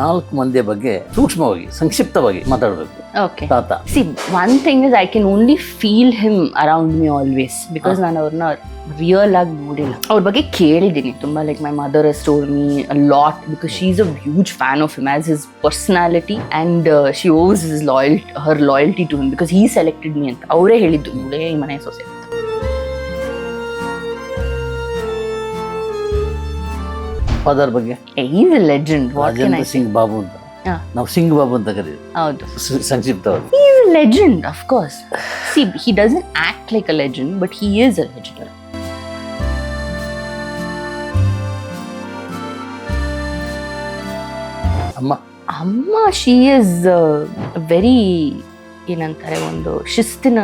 4 ಮಂದಿಯ ಬಗ್ಗೆ ಸೂಕ್ಷ್ಮವಾಗಿ ಸಂಕ್ಷಿಪ್ತವಾಗಿ ಮಾತಾಡಬೇಕು. Okay. ತಾತ See, one thing is I can only feel him around me always because ನಾನು ಅವ್ರನ್ನ ರಿಯಲ್ ಆಗಿ ನೋಡಿಲ್ಲ. ಅವ್ರ ಬಗ್ಗೆ ಕೇಳಿದ್ದೀನಿ ತುಂಬಾ. Like my mother has told me a lot because she's a huge fan of him as his personality and she owes her loyalty to him because he selected me ಅಂತ ಅವರೇ ಹೇಳಿದ್ದು, ಇವಳೇ ಈ ಮನೆ ಸೊಸೆ. ಫಾದರ್ ಬಗ್ಗೆ He's a legend. What can I Rajendra say? Singh Babu ಅಂತ ಹಾ. ನಾವು ಸಿಂಗ್ ಬಾಬು ಅಂತ ಕರೀತೀವಿ ಹೌದು. ಸಂಕ್ಷಿಪ್ತವಾಗಿ. He's a legend, of course. See, he doesn't act like a legend, but he is a legend. ಅಮ್ಮ she is very ಏನಂತಾರೆ, ಒಂದು ಶಿಸ್ತಿನ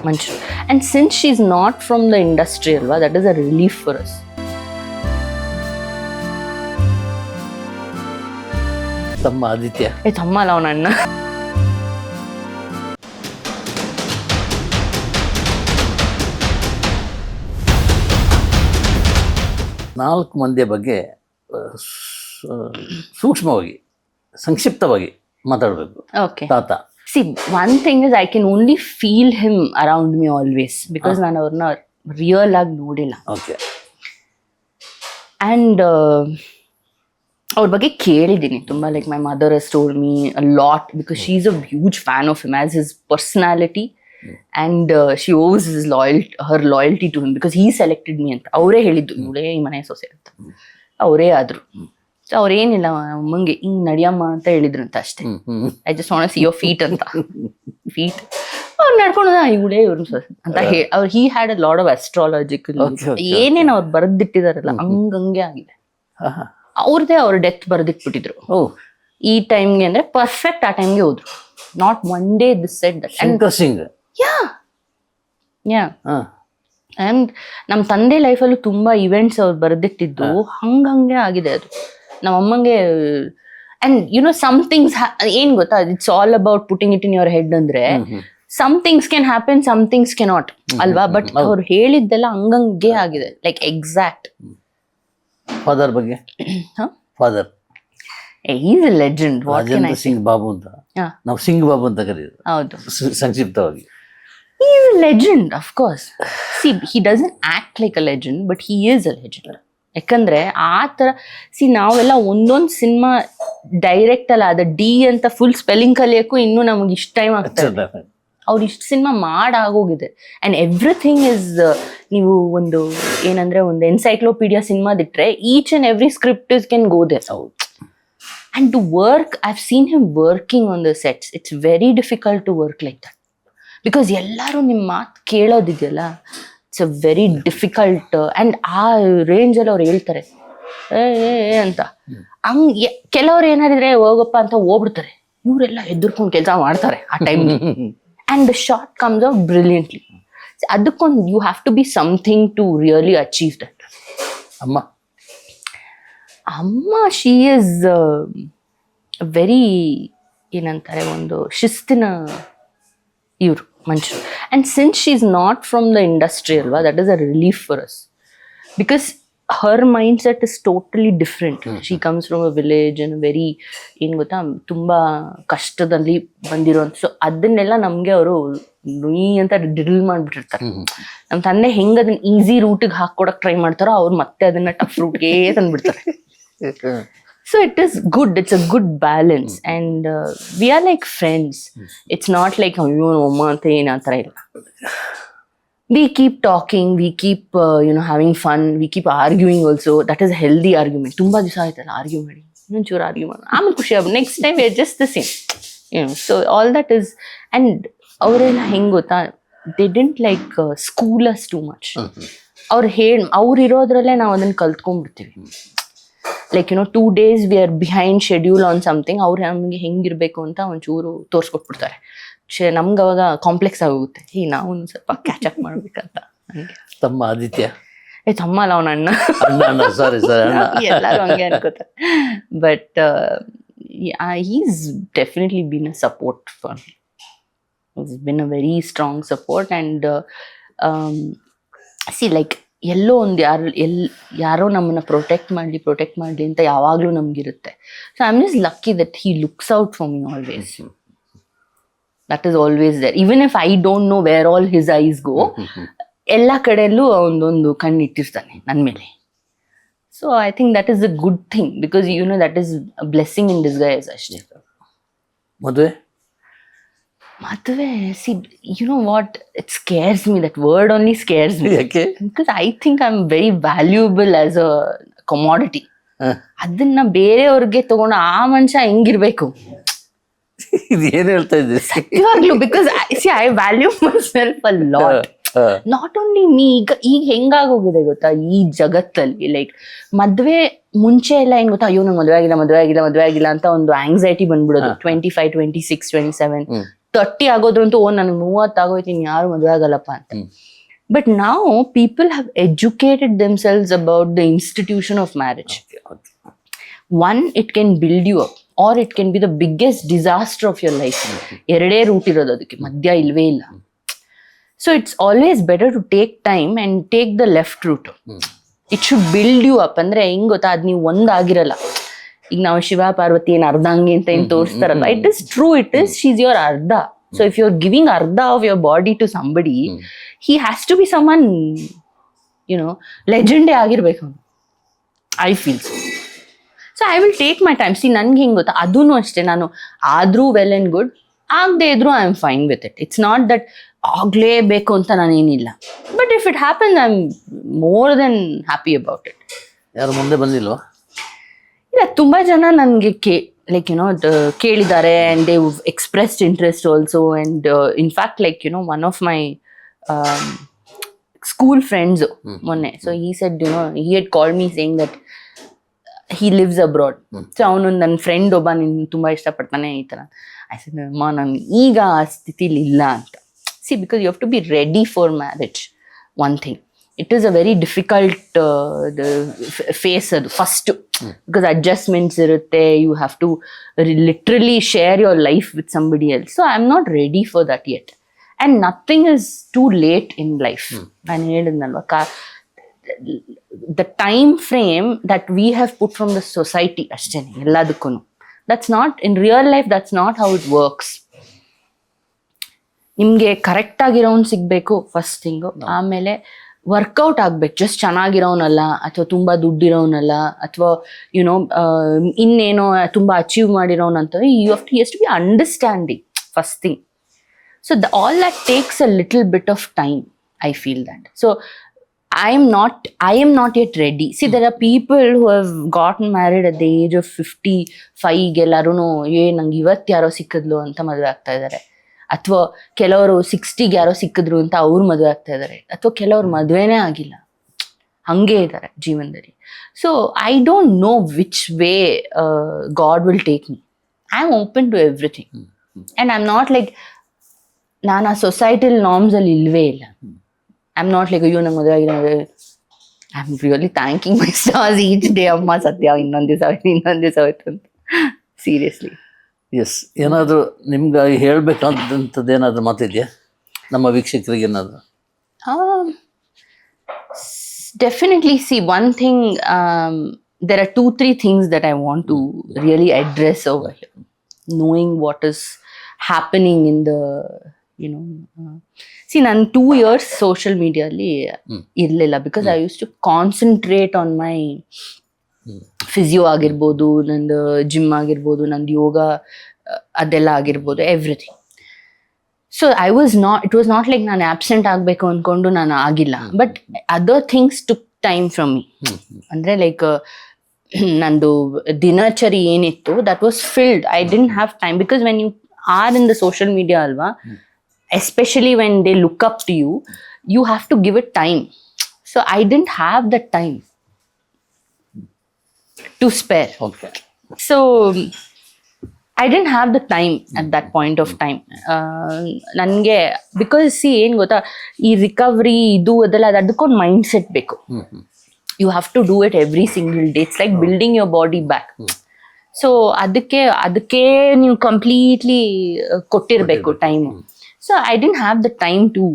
ಮನುಷ್ಯ. And since she is not from the industry ಅಲ್ವಾ, that is a relief for us. ತಮ್ಮ ಆದಿತ್ಯ ತಮ್ಮ ಅಲ್ಲ, ಅವನ ಅಣ್ಣ. ನಾಲ್ಕು ಮಂದಿಯ ಬಗ್ಗೆ ಸೂಕ್ಷ್ಮವಾಗಿ ಸಂಕ್ಷಿಪ್ತವಾಗಿ ಮಾತಾಡಬೇಕು. ಓಕೆ. ತಾತ See, one thing is I can only feel him around me always because ನಾನು ಅವ್ರನ್ನ ರಿಯಲ್ ಆಗಿ ನೋಡಿಲ್ಲ. ಓಕೆ. ಆ್ಯಂಡ್ ಅವ್ರ ಬಗ್ಗೆ ಕೇಳಿದ್ದೀನಿ ತುಂಬ. Like my mother has told me a lot because she's a huge fan of him as his personality and she owes her loyalty to him because he selected me ಅಂತ ಅವರೇ ಹೇಳಿದ್ದು, ಇವಳೇ ಈ ಮನೆ ಸೊಸೆ ಅಂತ ಅವರೇ ಆದರು. ಸೊ ಅವ್ರೇನಿಲ್ಲ, ಅಮ್ಮಂಗೆ ಹಿಂಗ್ ನಡಿಯಮ್ಮ ಅಂತ ಹೇಳಿದ್ರಂತ ಅಷ್ಟೇ. I just want to see your feet ಅಂತ. ಫೀಟ್ ಅವ್ರು ನಡ್ಕೊಂಡು ಇವಳೇ ಇವ್ರ ಅಂತ ಅವ್ರು he had a lot of astrological ಏನೇನು ಅವ್ರು ಬರೆದಿಟ್ಟಿದಾರಲ್ಲ ಹಂಗಂಗೆ ಆಗಿದೆ. ಅವ್ರದೇ ಅವ್ರ ಡೆತ್ ಬರೆದಿಟ್ಬಿಟ್ಟಿದ್ರು ಈ ಟೈಮ್ಗೆ, ಅಂದ್ರೆ ಪರ್ಫೆಕ್ಟ್ ಆ ಟೈಮ್ಗೆ ಹೋದ್ರು. Not one day this said that. Shankar Singh yeah and ನಮ್ಮ ತಂದೆ ಲೈಫಲ್ಲೂ ತುಂಬಾ ಇವೆಂಟ್ಸ್ ಅವ್ರು ಬರೆದಿಟ್ಟಿದ್ದು ಹಂಗಂಗೆ ಆಗಿದೆ ಅದು. ನಮ್ಮ ಅಮ್ಮಂಗೆ ಅಂಡ್ ಯುನೋ ಸಮ್ ಥಿಂಗ್ಸ್ ಏನ್ ಗೊತ್ತಾ, it's all about putting it in your head. ಅಂದ್ರೆ some things can happen, some things cannot ಅಲ್ವಾ, ಬಟ್ ಅವ್ರು ಹೇಳಿದ್ದೆಲ್ಲ ಹಂಗಂಗೆ ಆಗಿದೆ, ಲೈಕ್ ಎಕ್ಸಾಕ್ಟ್. ಫಾದರ್ ಬಗ್ಗೆ father is a legend. Rajendra Singh Babu ಅಂತ ನಾವು ಸಿಂಗ್ ಬಾಬು ಅಂತ ಕರೀತೀವಿ. ಹೌದು. ಸಂಕ್ಷಿಪ್ತವಾಗಿ. He's a legend, of course. See, he doesn't act like a legend, but he is a legend. ಯಾಕಂದ್ರೆ ಆ ಥರ ನಾವೆಲ್ಲ ಒಂದೊಂದು ಸಿನಿಮಾ ಡೈರೆಕ್ಟ್ ಅಲ್ಲ, ಅದು ಡಿ ಅಂತ ಫುಲ್ ಸ್ಪೆಲ್ಲಿಂಗ್ ಕಲಿಯೋಕ್ಕೂ ಇನ್ನೂ ನಮಗೆ ಇಷ್ಟು ಟೈಮ್ ಆಗ್ತದೆ. ಅವ್ರು ಇಷ್ಟು ಸಿನಿಮಾ ಮಾಡಾಗೋಗಿದೆ. ಆ್ಯಂಡ್ ಎವ್ರಿಥಿಂಗ್ ಇಸ್, ನೀವು ಒಂದು ಏನಂದ್ರೆ ಒಂದು ಎನ್ಸೈಕ್ಲೋಪೀಡಿಯಾ ಸಿನಿಮಾದಿಟ್ರೆ each and every script is can go there. And to work, I have seen him working on the sets. It's very difficult to work like that because ಎಲ್ಲರೂ ನಿಮ್ಮ ಮಾತು ಕೇಳೋದಿದೆಯಲ್ಲ, it's a very difficult. And ಆ ರೇಂಜಲ್ಲಿ ಅವ್ರು ಹೇಳ್ತಾರೆ ಏ ಅಂತ. ಹಂಗೆ ಕೆಲವ್ರು ಏನಾರಿದ್ರೆ ಹೋಗಪ್ಪ ಅಂತ ಹೋಗ್ಬಿಡ್ತಾರೆ, ಇವರೆಲ್ಲ ಎದುರ್ಕೊಂಡು ಕೆಲಸ ಮಾಡ್ತಾರೆ ಆ time. And the short comes out brilliantly. ಅದಕ್ಕೊಂದು you have to be something to really achieve that. ಅಮ್ಮ ಶಿ ಈಸ್ ವೆರಿ ಏನಂತಾರೆ, ಒಂದು ಶಿಸ್ತಿನ ಇವರು ಮನುಷ್ಯರು. And since she is not from the industry ಅಲ್ವಾ, that is a relief for us because her mindset is totally different. She comes from a village and very ಏನು ಗೊತ್ತಾ, ತುಂಬ ಕಷ್ಟದಲ್ಲಿ ಬಂದಿರೋಂಥ. ಸೊ ಅದನ್ನೆಲ್ಲ ನಮಗೆ ಅವರು ನುಯಿ ಅಂತ ಡ್ರಿಲ್ ಮಾಡಿಬಿಟ್ಟಿರ್ತಾರೆ. ನಮ್ಮ ತಂದೆ ಹೆಂಗೆ ಅದನ್ನ ಈಸಿ ರೂಟಿಗೆ ಹಾಕ್ಕೊಡಕ್ಕೆ ಟ್ರೈ ಮಾಡ್ತಾರೋ, ಅವ್ರು ಮತ್ತೆ ಅದನ್ನ tough ರೂಟ್ಗೆ ತಂದುಬಿಡ್ತಾರೆ. So it is good, it's a good balance and we are like friends. It's not like ayyo amma anta ena thara illa. We keep talking, we keep having fun, we keep arguing also. That is a healthy argument. Tumba divasa aitala argue ಮಾಡಿ ಇನ್ನೊಂಚೂರು argue ಮಾಡೋಣ, ಆಮೇಲೆ ಖುಷಿ ಆಗ next time we are just the same, so all that is. And ಅವರೆಲ್ಲ ಹೆಂಗೆ ಗೊತ್ತಾ, they didn't like school us too much. ಅವ್ರು ಇರೋದ್ರಲ್ಲೇ ನಾವು ಅದನ್ನ ಕಲ್ತ್ಕೊಂಡ್ಬಿಡ್ತೀವಿ. Like 2 days we are behind schedule on something, ಅವ್ರು ನಮಗೆ ಹೆಂಗಿರ್ಬೇಕು ಅಂತ ಒಂಚೂರು ತೋರಿಸ್ಕೊಟ್ಬಿಡ್ತಾರೆ. ನಮ್ಗೆ ಅವಾಗ ಕಾಂಪ್ಲೆಕ್ಸ್ ಆಗೋಗುತ್ತೆ, ನಾವು ಒಂದು ಸ್ವಲ್ಪ ಕ್ಯಾಚ್ ಅಪ್ ಮಾಡ್ಬೇಕಂತ. ತಮ್ಮ ಆದಿತ್ಯ ತಮ್ಮ ಅಲ್ಲ, ಅವನ ಅಣ್ಣ. ಸಾರಿ ಎಲ್ಲರೂ ಹಂಗೆ ಅನ್ಕೋತಾರೆ. But he's definitely been a support for me. He's been a very strong support and see, like ಎಲ್ಲೋ ಒಂದು ಯಾರೋ ನಮ್ಮನ್ನ ಪ್ರೊಟೆಕ್ಟ್ ಮಾಡಲಿ ಅಂತ ಯಾವಾಗಲೂ ನಮಗಿರುತ್ತೆ. So I am just lucky that he looks out for me always. That is always there. Even if I don't know where all his eyes go, ಎಲ್ಲ ಕಡೆಯಲ್ಲೂ ಒಂದೊಂದು ಕಣ್ಣಿಟ್ಟಿರ್ತಾನೆ ನನ್ನ ಮೇಲೆ. So I think that is a good thing, because you know that is a blessing in disguise ಅಷ್ಟೇ. ಮದುವೆ, see you know what, it scarce me. That word only scares me. ಯಾಕೆ? Because I think I am very valuable as a commodity. ಅದನ್ನ ಬೇರೆಯವ್ರಿಗೆ ತಗೊಂಡು ಆ ಮನುಷ್ಯ ಹೆಂಗಿರ್ಬೇಕು ಇದು ಏನ್ ಹೇಳ್ತಾ ಇದ್ದೀರಿ? ಸತ್ಯವಾಗ್ಲು, because I value myself a lot. Not only me. ಈಗ ಹೆಂಗಾಗೋಗಿದೆ ಗೊತ್ತಾ ಈ ಜಗತ್ತಲ್ಲಿ, ಲೈಕ್ ಮದ್ವೆ ಮುಂಚೆ ಎಲ್ಲ ಏನ್ ಗೊತ್ತಾ, ಅಯ್ಯೋ ನಂಗೆ ಮದ್ವೆ ಆಗಿಲ್ಲ ಅಂತ ಒಂದು ಆಂಗ್ಸೈಟಿ ಬಂದ್ಬಿಡೋದು. 25, 26, 27, 30 ಆಗೋದ್ರಂತೂ ನನಗೆ 30 ಆಗೋಯ್ತೀನಿ, ಯಾರು ಮದ್ವೆ ಆಗಲ್ಲಪ್ಪ ಅಂತ. ಬಟ್ ನಾವು people have educated themselves about the institution of marriage. One, it can build you up, or it can be the biggest disaster of your life. ಎರಡೇ ರೂಟ್ ಇರೋದು ಅದಕ್ಕೆ, ಮಧ್ಯ ಇಲ್ವೇ ಇಲ್ಲ. So it's always better to take time and take the left route. It should build you up. ಅಂದ್ರೆ ಹೆಂಗ್ ಗೊತ್ತಾ, ಅದ್ ನೀವು ಒಂದಾಗಿರಲ್ಲ. ಈಗ ನಾವು ಶಿವ ಪಾರ್ವತಿ ಏನ್ ಅರ್ಧಂಗಿ ಅಂತ ಏನ್ ತೋರಿಸ್ತಾರಲ್ಲ, it is true, it is she's your ಅರ್ಧ. So if you are giving ಅರ್ಧ of your body to somebody, he has to be someone, you know, legendary ಆಗಿರ್ಬೇಕು. I feel so I will take my time. See ನನ್ಗೆ ಹಿಂಗೆ ಗೊತ್ತಾ, ಅದೂ ಅಷ್ಟೇ, ನಾನು ಆದ್ರೂ ವೆಲ್ ಅಂಡ್ ಗುಡ್, ಆಗದೆ ಇದ್ರು I am fine with it. It's not that ಆಗ್ಲೇಬೇಕು ಅಂತ ನಾನೇನಿಲ್ಲ. But if it happens I am more than happy about it. ಯಾರು ಮುಂದೆ ಬಂದಿಲ್ವಾ? ಇಲ್ಲ, ತುಂಬಾ ಜನ ನನಗೆ like you know ಕೇಳಿದ್ದಾರೆ, and they expressed interest also, and in fact like you know one of my school friends ಮೊನ್ನೆ, so he said, you know, he had called me saying that he lives abroad. So ಅವನು ನನ್ನ friend ಒಬ್ಬ ನಿನ್ನ ತುಂಬಾ ಇಷ್ಟಪಡ್ತಾನೆ ಈ ಥರ. I said, ಅಮ್ಮ ನಾನು ಈಗ ಆ ಸ್ಥಿತಿಲಿ ಇಲ್ಲ ಅಂತ. See, because you have to be ready for marriage, one thing. It is a very difficult phase ಅದು first, because adjustments irutte, you have to literally share your life with somebody else. So I'm not ready for that yet, and nothing is too late in life. ನಾನು ಹೇಳಿದ್ನಲ್ವಾ, the time frame that we have put from the society ಅಷ್ಟೇ ಎಲ್ಲದಕ್ಕೂ. That's not in real life, that's not how it works. ನಿಮ್ಗೆ correct ಆಗಿರೋನ್ ಸಿಗ್ಬೇಕು first thing. ಆಮೇಲೆ work out ಆಗ್ಬೇಕು. Just ಚೆನ್ನಾಗಿರೋನಲ್ಲ, ಅಥವಾ ತುಂಬಾ ದುಡ್ಡಿರೋನಲ್ಲ, ಅಥವಾ ಯುನೋ ಇನ್ನೇನೋ ತುಂಬಾ ಅಚೀವ್ ಮಾಡಿರೋನಂತ. You have to be understanding first thing. So all that takes a little bit of time, I feel that. So I am not yet ready. See, there are people who have gotten married at the age of 55. ಎಲ್ಲರೂ ನಂಗೆ ಇವತ್ತು ಯಾರೋ ಸಿಕ್ಕಿದ್ಲು ಅಂತ ಮದುವೆ ಆಗ್ತಾ ಇದ್ದಾರೆ, ಅಥವಾ ಕೆಲವರು 60ಗೆ ಯಾರೋ ಸಿಕ್ಕಿದ್ರು ಅಂತ ಅವ್ರು ಮದುವೆ ಆಗ್ತಾ ಇದ್ದಾರೆ, ಅಥವಾ ಕೆಲವ್ರು ಮದುವೆನೇ ಆಗಿಲ್ಲ, ಹಂಗೆ ಇದ್ದಾರೆ ಜೀವನದಲ್ಲಿ. So I don't know which way God will take me. I am open to everything, and I am not like, ನಾನು ಆ ಸೊಸೈಟಲ್ ನಾರ್ಮ್ಸಲ್ಲಿ ಇಲ್ವೇ ಇಲ್ಲ. ಐ ಆಮ್ ನಾಟ್ ಲೈಕ್, ಅಯ್ಯೋ ನಂಗೆ ಮದುವೆ ಆಗಿದೆ. I am really thanking my stars each day. ಅಮ್ಮ ಸತ್ಯ, ಇನ್ನೊಂದು ದಿವಸ ಹೋಯ್ತು ಅಂತ. ಸೀರಿಯಸ್ಲಿ. ಎಸ್, ಏನಾದರೂ ನಿಮ್ಗೆ ಹೇಳ್ಬೇಕಂತದ್ದು ಏನಾದರೂ ಮಾತಿದೆಯಾ ನಮ್ಮ ವೀಕ್ಷಕರಿಗೆ ಏನಾದರೂ? Definitely. See, one thing, there are 2-3 things that I want to really address over here. Knowing what is happening in the, you know, see, ನಾನು 2 years social media ಅಲ್ಲಿ ಇರಲಿಲ್ಲ, because I used to concentrate on my physio ಆಗಿರ್ಬೋದು, ನಂದು gym ಆಗಿರ್ಬೋದು, ನಂದು ಯೋಗ ಅದೆಲ್ಲ ಆಗಿರ್ಬೋದು, everything. So it was not like ನಾನು ಆಬ್ಸೆಂಟ್ ಆಗಬೇಕು ಅಂದ್ಕೊಂಡು ನಾನು ಆಗಿಲ್ಲ, but other things took time from me. ಅಂದರೆ ಲೈಕ್ ನಂದು ದಿನಚರಿ ಏನಿತ್ತು, that was filled. I didn't have time, because when you are in the social media ಅಲ್ವಾ, especially when they look up to you, you have to give it time. So I didn't have that time to spare. Okay. So I didn't have the time at that point of time. ನನಗೆ because see ಏನು ಗೊತ್ತಾ, ಈ recovery ಇದು ಅದೆಲ್ಲ ಅದಕ್ಕೊಂದು mindset ಬೇಕು. You have to do it every single day. It's like building your body back. So ಅದಕ್ಕೆ ನೀವು ಕಂಪ್ಲೀಟ್ಲಿ ಕೊಟ್ಟಿರಬೇಕು time. So I didn't have the time to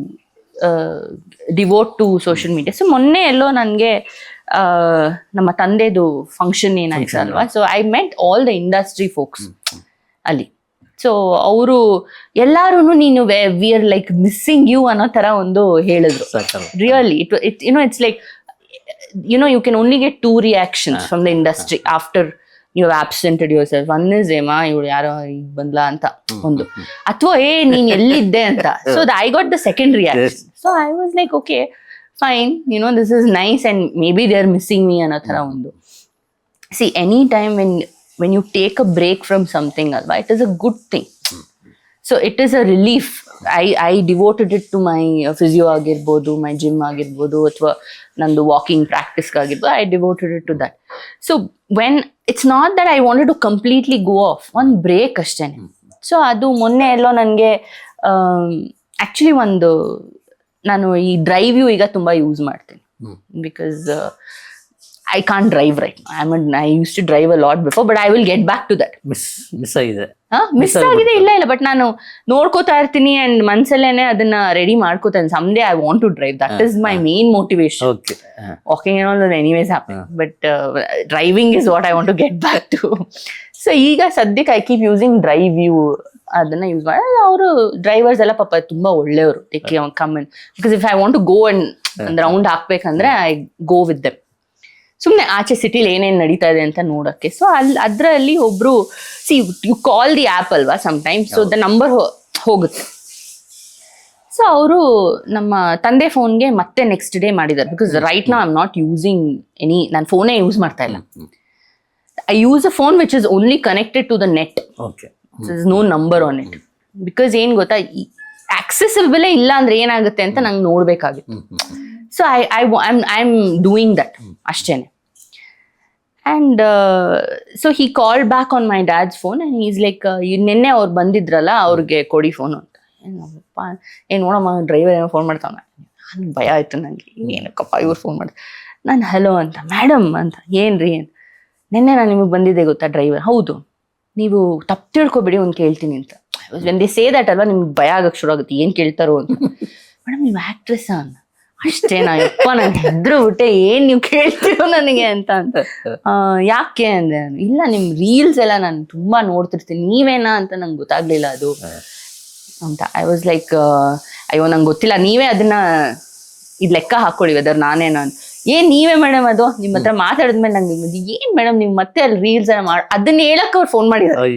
devote to social media. So ಮೊನ್ನೆ ಎಲ್ಲೋ ನನಗೆ ನಮ್ಮ ತಂದೆದು function ಏನಾಯ್ತು ಅಲ್ವಾ, so I met all the industry folks ಅಲ್ಲಿ. ಸೊ ಅವರು ಎಲ್ಲಾರು ನೀನು we are like missing you ಅನ್ನೋ ತರ ಒಂದು ಹೇಳಿದ್ರು. Really it it's like you can only get two reactions from the industry after you have absented yourself. One is Emma, ಇವಳು ಯಾರೋ ಈಗ ಬಂದ್ಲಾ ಅಂತ ಒಂದು, ಅಥವಾ ನೀನ್ ಎಲ್ಲಿದ್ದೆ ಅಂತ. So I got the second reaction. So I was like, okay, fine, this is nice and maybe they're missing me ಅನ್ನೋ ತರ ಒಂದು. See, anytime when you take a break from something, alva, it is a good thing. So it is a relief. I devoted it to my physio ಆಗಿರ್ಬೋದು, my gym ಆಗಿರ್ಬೋದು, ಅಥವಾ ನಂದು walking practice ಆಗಿರ್ಬೋದು. I devoted it to that. So when it's not that I wanted to completely go off, one break ಅಷ್ಟೇನೆ. So ಅದು ಮೊನ್ನೆ ಎಲ್ಲೋ ನನಗೆ ಆಕ್ಚುಲಿ ನಾನು ಈ ಡ್ರೈವ್ ಯು ಈಗ ತುಂಬಾ ಯೂಸ್ ಮಾಡ್ತೀನಿ, because I can't drive right now. I used to drive a lot before, but I will get back to that. Miss ಆಗಿದೆ. ಮಿಸ್ ಆಗಿದೆ ಇಲ್ಲ, ಬಟ್ ನಾನು ನೋಡ್ಕೋತಾ ಇರ್ತೀನಿ ಅಂಡ್ ಮನ್ಸಲ್ಲೇನೆ ಅದನ್ನ ರೆಡಿ ಮಾಡ್ಕೋತೇನೆ. Someday I want to drive. That is my main motivation. Walking all anyways happen, but driving is what I want to get back to. So ಈಗ ಸದ್ಯಕ್ಕೆ I keep using DriveU, ಅದನ್ನ use ಮಾಡಿ. ಅವರು drivers ಎಲ್ಲ ಪಾಪ ತುಂಬಾ ಒಳ್ಳೆಯವರು. Comment because if I want to go and ಒಂದು ರೌಂಡ್ ಹಾಕ್ಬೇಕಂದ್ರೆ ಐ ಗೋ ವಿತ್ ದೆಮ್. ಸುಮ್ಮನೆ ಆಚೆ ಸಿಟಿಲಿ ಏನೇನು ನಡೀತಾ ಇದೆ ಅಂತ ನೋಡಕ್ಕೆ. ಸೊ ಅದರಲ್ಲಿ ಒಬ್ರು ಯು ಕಾಲ್ ದಿ ಆ್ಯಪ್ ಅಲ್ವಾ ಸಮ್ಟೈಮ್ಸ್, ಸೊ ದ ನಂಬರ್ ಹೋಗುತ್ತೆ. ಸೊ ಅವರು ನಮ್ಮ ತಂದೆ ಫೋನ್ಗೆ ಮತ್ತೆ ನೆಕ್ಸ್ಟ್ ಡೇ ಮಾಡಿದ್ದಾರೆ, because right now I am not using ನಾನು ಫೋನೇ ಯೂಸ್ ಮಾಡ್ತಾ ಇಲ್ಲ. I use a phone which is only connected to the net. No number on it, because ಏನ್ ಗೊತ್ತಾ, ಆಕ್ಸೆಸಿಬಲ್ ಇಲ್ಲ ಅಂದ್ರೆ ಏನಾಗುತ್ತೆ ಅಂತ ನಂಗೆ ನೋಡ್ಬೇಕಾಗಿತ್ತು. So I am doing that ಅಷ್ಟೇನೆ. And so he called back on my dads phone and is like, ನಿನ್ನೆ ಅವ್ರು ಬಂದಿದ್ರಲ್ಲ ಅವ್ರಿಗೆ ಕೊಡಿ ಫೋನು ಅಂತ. ನೋಡಮ್ಮ ಡ್ರೈವರ್ ಏನೋ ಫೋನ್ ಮಾಡ್ತಾವ. ನಾನು ಭಯ ಆಯ್ತು ನನಗೆ, ಏನಕ್ಕಪ್ಪ ಇವ್ರು ಫೋನ್ ಮಾಡ್ತಾರೆ. ನಾನು ಹಲೋ ಅಂತ, ಮೇಡಮ್ ಅಂತ, ಏನ್ರಿ ಅಂತ. ನಿನ್ನೆ ನಾನು ನಿಮಗೆ ಬಂದಿದ್ದೆ ಗೊತ್ತಾ ಡ್ರೈವರ್. ಹೌದು, ನೀವು ತಪ್ಪು ತಿಳ್ಕೊಬೇಡಿ ಒಂದು ಕೇಳ್ತೀನಿ ಅಂತ. ವೆನ್ ದೇ ಸೇ ದಟ್ ಅಲ್ವಾ ನಿಮ್ಗೆ ಭಯ ಆಗಕ್ಕೆ ಶುರು ಆಗುತ್ತೆ, ಏನು ಕೇಳ್ತಾರೋ ಅಂತ. ಮೇಡಮ್ ನೀವು ಆ್ಯಕ್ಟ್ರೆಸ್ಸಾ ಅಂತ. ಅಷ್ಟೇನಾ ಯಪ್ಪ, ನಾನು ಹೆದ್ರು ಬಿಟ್ಟೆ, ಏನ್ ನೀವು ಕೇಳ್ತೀರೋ ನನಗೆ ಅಂತ ಯಾಕೆ ಅಂದೆ. ಇಲ್ಲ ನಿಮ್ ರೀಲ್ಸ್ ಎಲ್ಲ ನಾನು ತುಂಬಾ ನೋಡ್ತಿರ್ತೀನಿ, ನೀವೇನಾ ಅಂತ ನಂಗೆ ಗೊತ್ತಾಗ್ಲಿಲ್ಲ ಅದು ಅಂತ. ಐ ವಾಸ್ ಲೈಕ್, ಅಯ್ಯೋ ನಂಗೆ ಗೊತ್ತಿಲ್ಲ, ನೀವೇ ಅದನ್ನ ಇದ್ ಲೆಕ್ಕ ಹಾಕೊಳ್ಳಿ ಅದರ ನಾನೇನೋ ಅಂತ. ಏನ್ ನೀವೇ ಮೇಡಮ್ ಅದು ನಿಮ್ಮ ಹತ್ರ ಮಾತಾಡಿದ್ಮೇಲೆ ನಂಗೆ ಏನ್ ಮೇಡಮ್ ನೀವು ಮತ್ತೆ ಅಲ್ಲಿ ರೀಲ್ಸ್ ಎಲ್ಲ ಅದನ್ನ ಹೇಳಕ್ ಅವ್ರು ಫೋನ್ ಮಾಡಿದ್ದಾರೆ.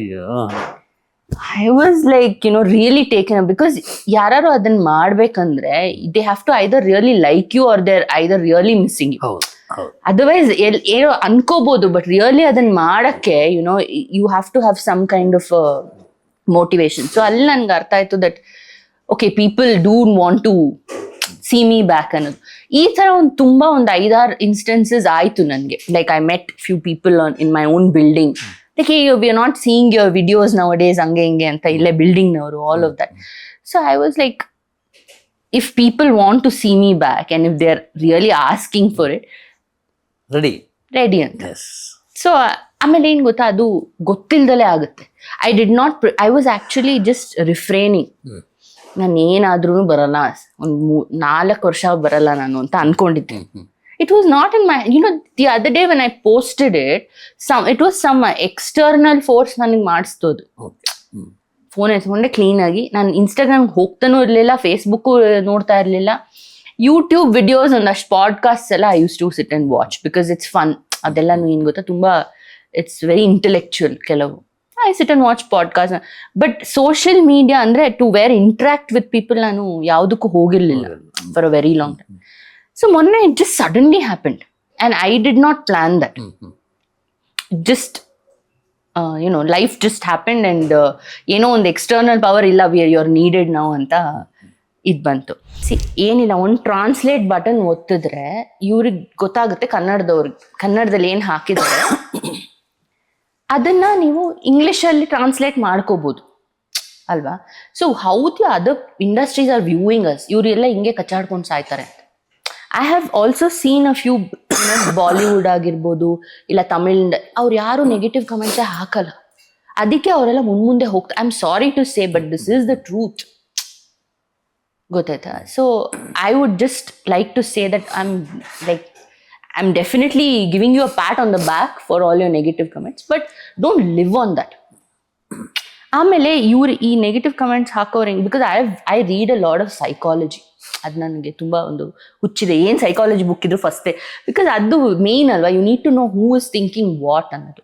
I was like, really taken up, because ಯಾರು ಅದನ್ನ ಮಾಡ್ಬೇಕಂದ್ರೆ they have to either really like you or they're either really missing you. Otherwise ಏನೋ ಅನ್ಕೋಬಹುದು, ಬಟ್ ರಿಯಲಿ ಅದನ್ನ ಮಾಡಕ್ಕೆ you have to have some kind of motivation. So ಅಲ್ಲಿ ನನ್ಗೆ ಅರ್ಥ ಆಯ್ತು that okay, people do want to see me back ಅನ್ನೋದು. ಈ ತರ ತುಂಬಾ ಒಂದು 5-6 ಇನ್ಸ್ಟೆನ್ಸಸ್ ಆಯ್ತು ನನಗೆ. Like I met few people in my own building. Like, hey, we are not seeing your videos nowadays, hanga hinge anta ille building navaru, all of that. So I was like, if people want to see me back and if they are really asking for it, ready anta. Yes. So ಆಮೇಲೆ ಏನ್ ಗೊತ್ತಾ, ಅದು ಗೊತ್ತಿಲ್ದಲೇ ಆಗುತ್ತೆ. I was actually just refraining. ನಾನು ಏನಾದ್ರೂ ಬರಲ್ಲ, ಒಂದು 4 ವರ್ಷ ಬರಲ್ಲ ನಾನು ಅಂತ ಅನ್ಕೊಂಡಿದ್ದೆ. It was not in my, the other day when I posted it, it was some external force ನನಗೆ ಮಾಡಿಸ್ತೋದು. ಫೋನ್ ಎತ್ಕೊಂಡೆ ಕ್ಲೀನ್ ಆಗಿ. ನಾನು ಇನ್ಸ್ಟಾಗ್ರಾಮ್ಗೆ ಹೋಗ್ತಾನೂ ಇರಲಿಲ್ಲ, ಫೇಸ್ಬುಕ್ಕು ನೋಡ್ತಾ ಇರಲಿಲ್ಲ. ಯೂಟ್ಯೂಬ್ ವಿಡಿಯೋಸ್ ಒಂದಷ್ಟು ಪಾಡ್ಕಾಸ್ಟ್ ಎಲ್ಲ I use to sit and watch, because it's fun. ಅದೆಲ್ಲನೂ ಏನು ಗೊತ್ತಾ, ತುಂಬಾ ಇಟ್ಸ್ ವೆರಿ ಇಂಟೆಲೆಕ್ಚುಯಲ್ ಕೆಲವು. I sit and watch podcast. But social media ಅಂದರೆ to where interact with people ನಾನು ಯಾವುದಕ್ಕೂ ಹೋಗಿರಲಿಲ್ಲ for a very long time. So ಮೊನ್ನೆ it just suddenly happened and I did not plan that. Just life just happened and ಏನೋ ಒಂದು external power ಇಲ್ಲ, you're needed now ಅಂತ ಇದು ಬಂತು. ಏನಿಲ್ಲ, ಒಂದು ಟ್ರಾನ್ಸ್ಲೇಟ್ ಬಟನ್ ಒತ್ತಿದ್ರೆ ಇವ್ರಿಗೆ ಗೊತ್ತಾಗುತ್ತೆ ಕನ್ನಡದಲ್ಲಿ ಏನು ಹಾಕಿದ್ದಾರೆ ಅದನ್ನ ನೀವು ಇಂಗ್ಲಿಷಲ್ಲಿ ಟ್ರಾನ್ಸ್ಲೇಟ್ ಮಾಡ್ಕೋಬಹುದು ಅಲ್ವಾ. So how the other industries are viewing us, ಇವರೆಲ್ಲ ಹಿಂಗೆ ಕಚ್ಚಾಡ್ಕೊಂಡು ಸಾಯ್ತಾರೆ. I have also seen a few Bollywood ಆಗಿರ್ಬೋದು ಇಲ್ಲ ತಮಿಳ್, ಅವ್ರು ಯಾರು ನೆಗೆಟಿವ್ ಕಮೆಂಟ್ಸೇ ಹಾಕಲ್ಲ. ಅದಕ್ಕೆ ಅವರೆಲ್ಲ ಮುಂದೆ ಹೋಗ್ತಾರೆ. I am sorry to say but this is the truth. ಗೊತ್ತಾಯ್ತಾ? So I would just like to say that I am definitely giving you a pat on the back for all your negative comments, but don't live on that. ಆಮೇಲೆ ಇವ್ರು ಈ negative comments ಹಾಕೋರು because I read a lot of psychology. ಅದು ನನಗೆ ತುಂಬ ಒಂದು ಹುಚ್ಚಿದೆ. ಏನು psychology book ಇದ್ರು ಫಸ್ಟೇ, ಬಿಕಾಸ್ ಅದು ಮೇನ್ ಅಲ್ವಾ, you need to know who is thinking what ಅನ್ನೋದು.